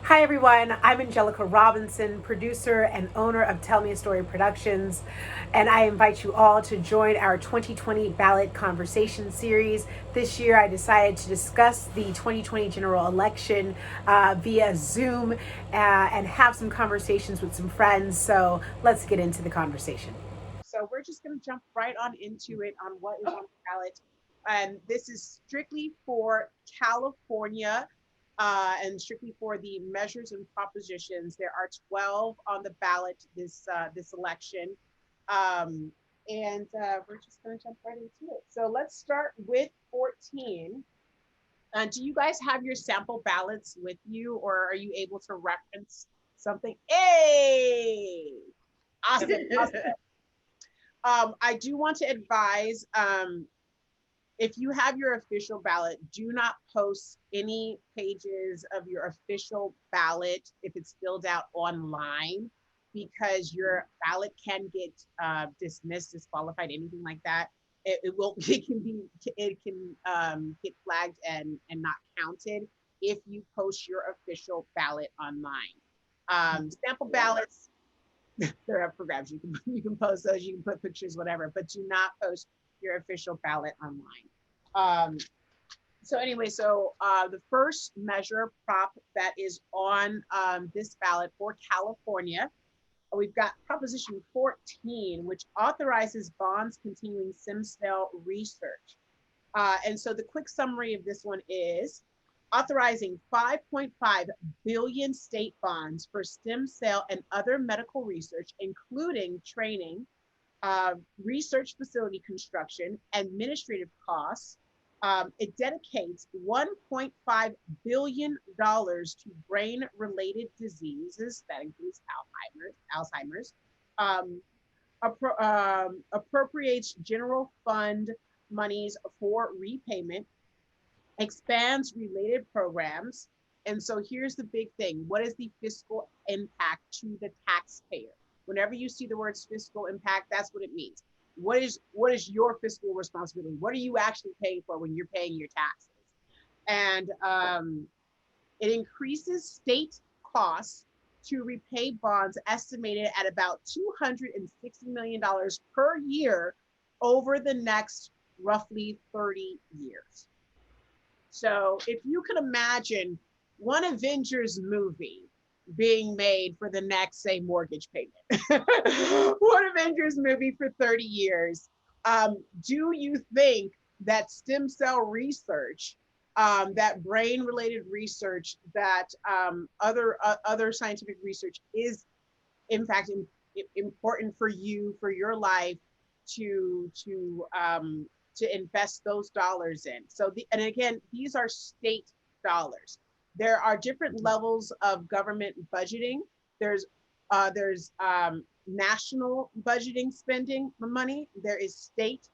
Hi, everyone. I'm Angelica Robinson, producer and owner of Tell Me a Story Productions, and I invite you all to join our 2020 Ballot Conversation series. This year, I decided to discuss the 2020 general election via Zoom and have some conversations with some friends. So let's get into the conversation. So we're just going to jump right on into it on what is on the ballot. And this is strictly for California and strictly for the measures and propositions. There are 12 on the ballot this election. Um, and we're just going to jump right into it. So let's start with 14. Do you guys have your sample ballots with you, or are you able to reference something? Hey, awesome, awesome. I do want to advise if you have your official ballot, do not post any pages of your official ballot if it's filled out online, because your ballot can get dismissed, disqualified, anything like that. It will it can get flagged and not counted if you post your official ballot online. Sample ballots, they're up for grabs. You can post those, you can put pictures, whatever, but do not post your official ballot online. Um, so the first measure prop that is on this ballot for California, we've got Proposition 14, which authorizes bonds continuing stem cell research. And so the quick summary of this one is authorizing 5.5 billion state bonds for stem cell and other medical research, including training, research facility construction, administrative costs. It dedicates $1.5 billion to brain-related diseases, that includes Alzheimer's, um, appropriates general fund monies for repayment, expands related programs. And so here's the big thing. What is the fiscal impact to the taxpayer? Whenever you see the words fiscal impact, that's what it means. What is your fiscal responsibility? What are you actually paying for when you're paying your taxes? And it increases state costs to repay bonds estimated at about $260 million per year over the next roughly 30 years. So if you could imagine one Avengers movie being made for the next, say, mortgage payment, one Avengers movie for 30 years, do you think that stem cell research, that brain related research, that other scientific research is in fact important for you, for your life, to invest those dollars in? And again, these are state dollars. There are different levels of government budgeting. There's national budgeting spending money. There is state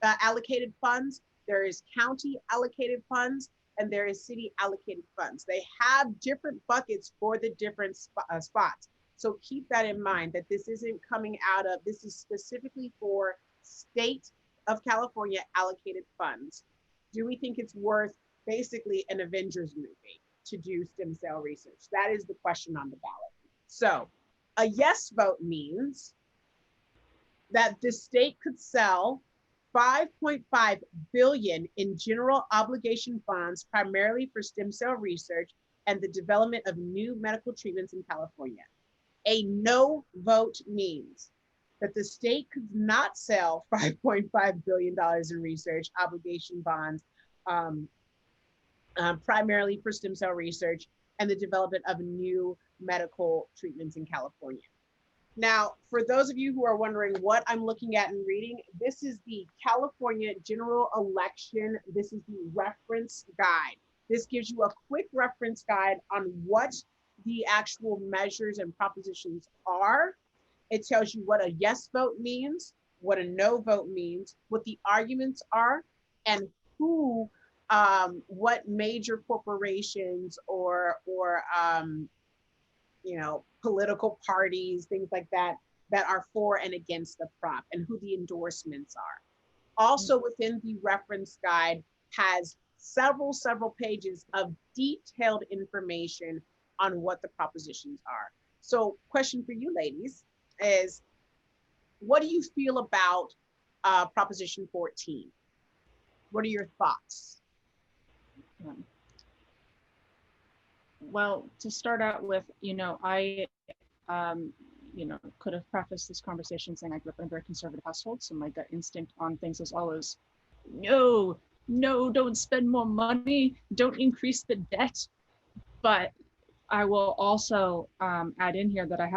allocated funds. There is county allocated funds, and there is city allocated funds. They have different buckets for the different spots. So keep that in mind, that this isn't coming out of, this is specifically for state of California allocated funds. Do we think it's worth basically an Avengers movie to do stem cell research? That is the question on the ballot. So a yes vote means that the state could sell 5.5 billion in general obligation bonds, primarily for stem cell research and the development of new medical treatments in California. A no vote means that the state could not sell $5.5 billion in research obligation bonds, um, primarily for stem cell research and the development of new medical treatments in California. Now, for those of you who are wondering what I'm looking at and reading, this is the California general election. This is the reference guide. This gives you a quick reference guide on what the actual measures and propositions are. It tells you what a yes vote means, what a no vote means, what the arguments are, and who, what major corporations or political parties, things like that, that are for and against the prop, and who the endorsements are. Also within the reference guide has several pages of detailed information on what the propositions are. So question for you ladies is, what do you feel about Proposition 14? What are your thoughts? Well, to start out with, I, could have prefaced this conversation saying I grew up in a very conservative household, so my gut instinct on things is always, no, no, don't spend more money, don't increase the debt. But I will also add in here that I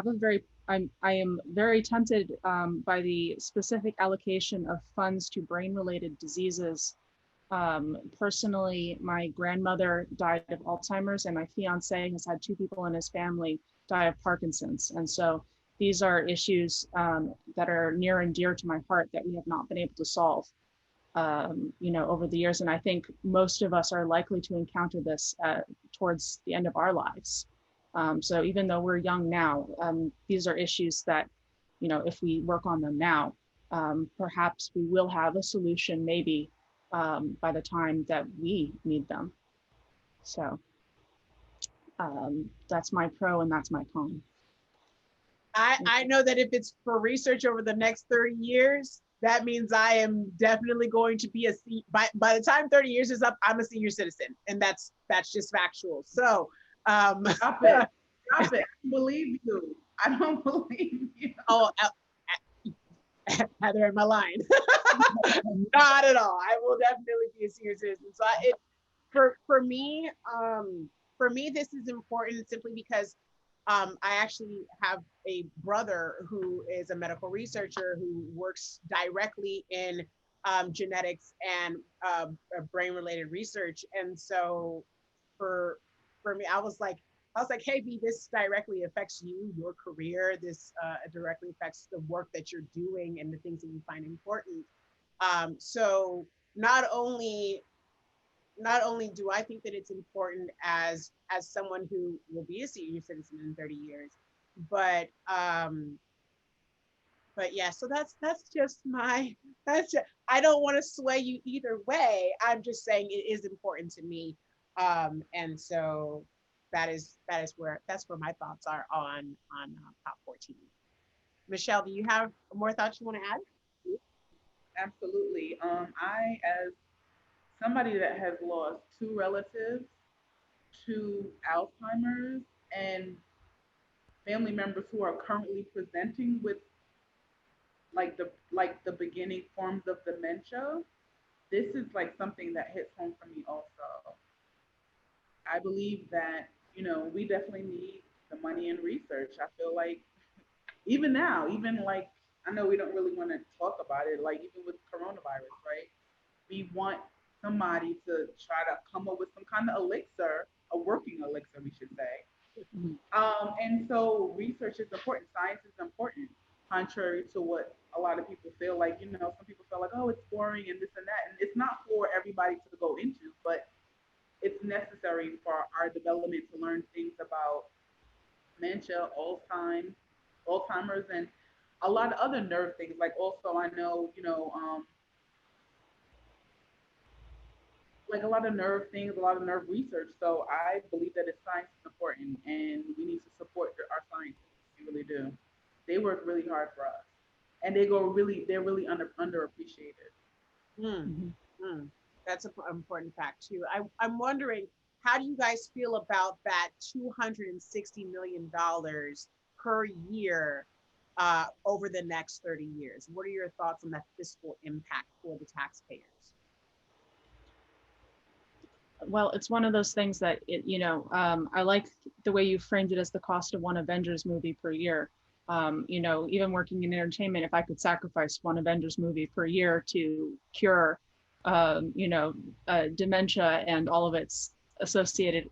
am very tempted by the specific allocation of funds to brain-related diseases. Personally, my grandmother died of Alzheimer's, and my fiance has had 2 people in his family die of Parkinson's. And so these are issues that are near and dear to my heart that we have not been able to solve, over the years. And I think most of us are likely to encounter this towards the end of our lives. So even though we're young now, these are issues that, if we work on them now, perhaps we will have a solution maybe by the time that we need them. So that's my pro and that's my con. I know that if it's for research over the next 30 years, that means I am definitely going to be by the time 30 years is up, I'm a senior citizen, and that's just factual. So stop it. Stop it. I don't believe you. I don't believe you. Oh, Heather, am I lying? Not at all. I will definitely be a senior citizen. So for me, this is important simply because I actually have a brother who is a medical researcher who works directly in genetics and brain-related research. And so for me, I was like, hey, B, this directly affects you, your career. This directly affects the work that you're doing and the things that you find important. So not only do I think that it's important as someone who will be a senior citizen in 30 years, but yeah, so that's just I don't want to sway you either way. I'm just saying it is important to me. And so that's where my thoughts are on Prop 14. Michelle, do you have more thoughts you want to add? Absolutely. I, as somebody that has lost 2 relatives to Alzheimer's and family members who are currently presenting with the beginning forms of dementia, this is like something that hits home for me also. I believe that, we definitely need the money in research. I feel like even now, even like, I know we don't really want to talk about it, like even with coronavirus, right? We want somebody to try to come up with some kind of elixir, a working elixir, we should say. And so research is important. Science is important, contrary to what a lot of people feel like. Some people feel like, oh, it's boring and this and that. And it's not for everybody to go into, but it's necessary for our development to learn things about dementia, Alzheimer's, and a lot of other nerve things. Like also, I know, like a lot of nerve things, a lot of nerve research. So I believe that science is important, and we need to support our scientists. We really do. They work really hard for us, and they're really underappreciated. Mm-hmm. That's an important fact too. I'm wondering, how do you guys feel about that $260 million per year over the next 30 years? What are your thoughts on that fiscal impact for the taxpayers? Well, it's one of those things that I like the way you framed it as the cost of one Avengers movie per year. Even working in entertainment, if I could sacrifice one Avengers movie per year to cure, dementia and all of its associated,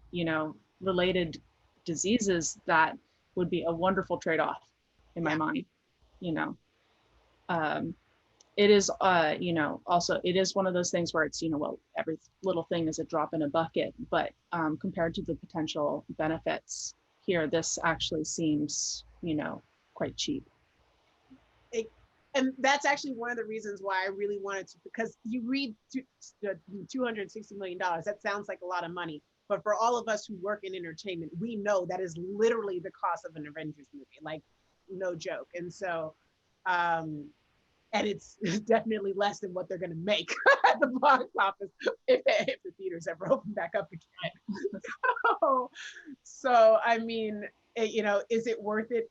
related diseases, that would be a wonderful trade-off in my mind. It is, also, it is one of those things where it's, well, every little thing is a drop in a bucket, but compared to the potential benefits here, this actually seems, quite cheap. And that's actually one of the reasons why I really wanted to, because you read $260 million, that sounds like a lot of money. But for all of us who work in entertainment, we know that is literally the cost of an Avengers movie, like no joke. And so, and it's definitely less than what they're going to make at the box office if the theaters ever open back up again. So I mean, is it worth it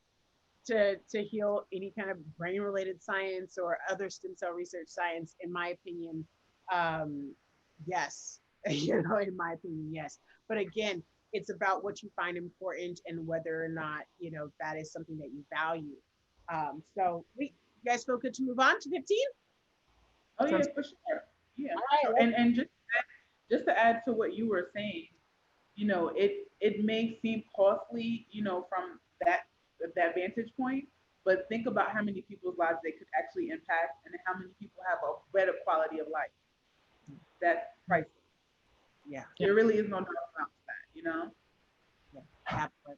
to heal any kind of brain related science or other stem cell research science? In my opinion, yes. In my opinion, yes. But again, it's about what you find important and whether or not that is something that you value. So you guys feel good to move on to 15? Oh yeah, for sure. Yeah, All for sure. right. And just to add to what you were saying, it may seem costly, from that vantage point, but think about how many people's lives they could actually impact and how many people have a better quality of life. That's priceless. Yeah. There really is no doubt about that. Yeah. Absolutely.